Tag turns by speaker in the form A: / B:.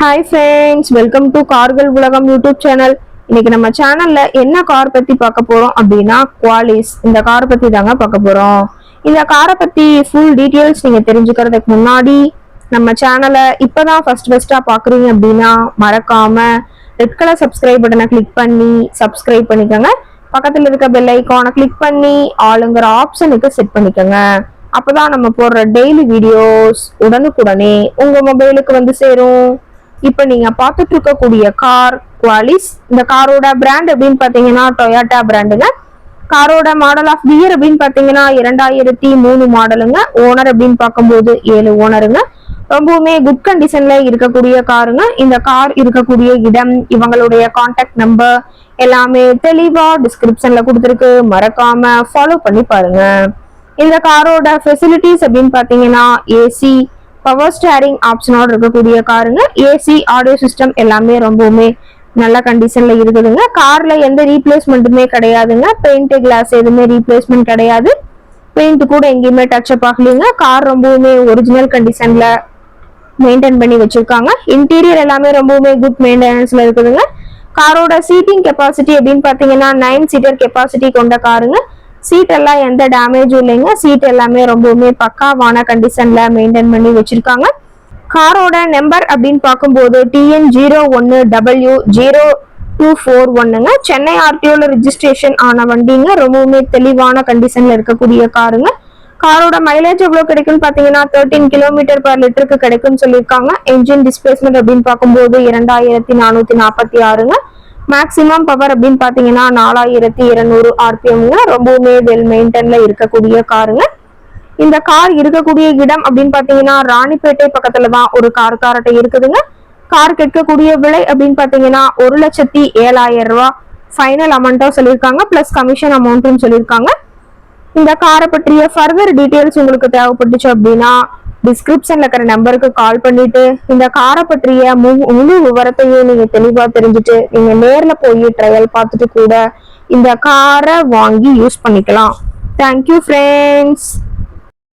A: Hi friends, welcome to கார்கள் உலகம் YouTube channel. இன்னைக்கு நம்ம சேனல்ல என்ன கார் பத்தி பார்க்க போறோம் அப்படின்னா குவாலிஸ் இந்த கார் பத்தி தாங்க பார்க்க போறோம். இந்த காரை பத்தி ஃபுல் டீட்டெயில்ஸ் நீங்க தெரிஞ்சுக்கிறதுக்கு முன்னாடி நம்ம சேனலை இப்பதான் ஃபர்ஸ்டா பாக்குறீங்க அப்படின்னா மறக்காம ரெட் கலர் சப்ஸ்கிரைப் பட்டனை கிளிக் பண்ணி சப்ஸ்கிரைப் பண்ணிக்கோங்க. பக்கத்துல இருக்க பெல் ஐக்கானை கிளிக் பண்ணி ஆளுங்கிற ஆப்ஷனுக்கு செட் பண்ணிக்கோங்க. அப்பதான் நம்ம போடுற டெய்லி வீடியோஸ் உடனுக்குடனே உங்க மொபைலுக்கு வந்து சேரும். இப்ப நீங்க பார்த்துட்டு இருக்கக்கூடிய கார் குவாலிஸ். இந்த காரோட பிராண்ட் அப்படின்னு பாத்தீங்கன்னா டொயோட்டா பிராண்டுங்க. காரோட மாடல் ஆஃப் தி இயர் அப்படின்னு பாத்தீங்கன்னா 2003 மாடலுங்க. ஓனர் அப்படின்னு பார்க்கும்போது 7 ஓனருங்க. ரொம்பவுமே குட் கண்டிஷன்ல இருக்கக்கூடிய காருங்க. இந்த கார் இருக்கக்கூடிய இடம், இவங்களுடைய கான்டாக்ட் நம்பர் எல்லாமே தெளிவா டிஸ்கிரிப்ஷன்ல கொடுத்துருக்கு. மறக்காம ஃபாலோ பண்ணி பாருங்க. இந்த காரோட ஃபெசிலிட்டிஸ் அப்படின்னு பாத்தீங்கன்னா ஏசி, பவர் ஸ்டேரிங் ஆப்ஷனோட இருக்கக்கூடிய காருங்க. ஏசி, ஆடியோ சிஸ்டம் எல்லாமே ரொம்பவுமே நல்ல கண்டிஷன்ல இருக்குதுங்க. கார்ல எந்த ரீப்ளேஸ்மெண்ட்டுமே கிடையாதுங்க. பெயிண்ட், கிளாஸ் எதுவுமே ரீப்ளேஸ்மெண்ட் கிடையாது. பெயிண்ட் கூட எங்கேயுமே டச் அப் ஆகலைங்க. கார் ரொம்பவுமே ஒரிஜினல் கண்டிஷன்ல மெயின்டைன் பண்ணி வச்சிருக்காங்க. இன்டீரியர் எல்லாமே ரொம்பவுமே குட் மெயின்டெனன்ஸ்ல இருக்குதுங்க. காரோட சீட்டிங் கெப்பாசிட்டி அப்படின்னு பாத்தீங்கன்னா 9 சீட்டர் கெப்பாசிட்டி கொண்ட காருங்க. சீட் எல்லாம் எந்த டேமேஜும் இல்லைங்க. சீட் எல்லாமே ரொம்பவுமே பக்காவான கண்டிஷன்ல மெயின்டைன் பண்ணி வச்சிருக்காங்க. காரோட நம்பர் அப்படின்னு பார்க்கும்போது TN01W0241ங்க. சென்னை ஆர்டிஓல ரிஜிஸ்ட்ரேஷன் ஆன வண்டிங்க. ரொம்பவுமே தெளிவான கண்டிஷன்ல இருக்கக்கூடிய காருங்க. காரோட மைலேஜ் எவ்வளவு கிடைக்கும்னு பாத்தீங்கன்னா 13 கிலோமீட்டர் பர் லிட்டருக்கு கிடைக்கும்னு சொல்லியிருக்காங்க. என்ஜின் டிஸ்பிளேஸ்மெண்ட் அப்படின்னு பார்க்கும்போது 2446ங்க. மேக்சிமம் பவர் அப்படின்னு பாத்தீங்கன்னா 4200 RPMங்க. ரொம்பவுமே வெல் மெயின்டென்ல இருக்கக்கூடிய காருங்க. இந்த கார் இருக்கக்கூடிய இடம் அப்படின்னு பாத்தீங்கன்னா ராணிப்பேட்டை பக்கத்துல தான் ஒரு கார்ட்ட இருக்குதுங்க. கார் கேட்கக்கூடிய விலை அப்படின்னு பாத்தீங்கன்னா 1,07,000 ரூபாய் ஃபைனல் அமௌண்டா சொல்லியிருக்காங்க. பிளஸ் கமிஷன் அமௌண்ட்டும் சொல்லியிருக்காங்க. இந்த காரை பற்றிய ஃபர்தர் டீடைல்ஸ் உங்களுக்கு தேவைப்பட்டுச்சு அப்படின்னா டிஸ்கிரிப்ஷன்ல இருக்கிற நம்பருக்கு கால் பண்ணிட்டு இந்த காரை பற்றிய முழு விவரத்தையும் நீங்க தெளிவா தெரிஞ்சுட்டு நீங்க நேர்ல போய் ட்ரையல் பார்த்துட்டு கூட இந்த காரை வாங்கி யூஸ் பண்ணிக்கலாம். Thank you friends.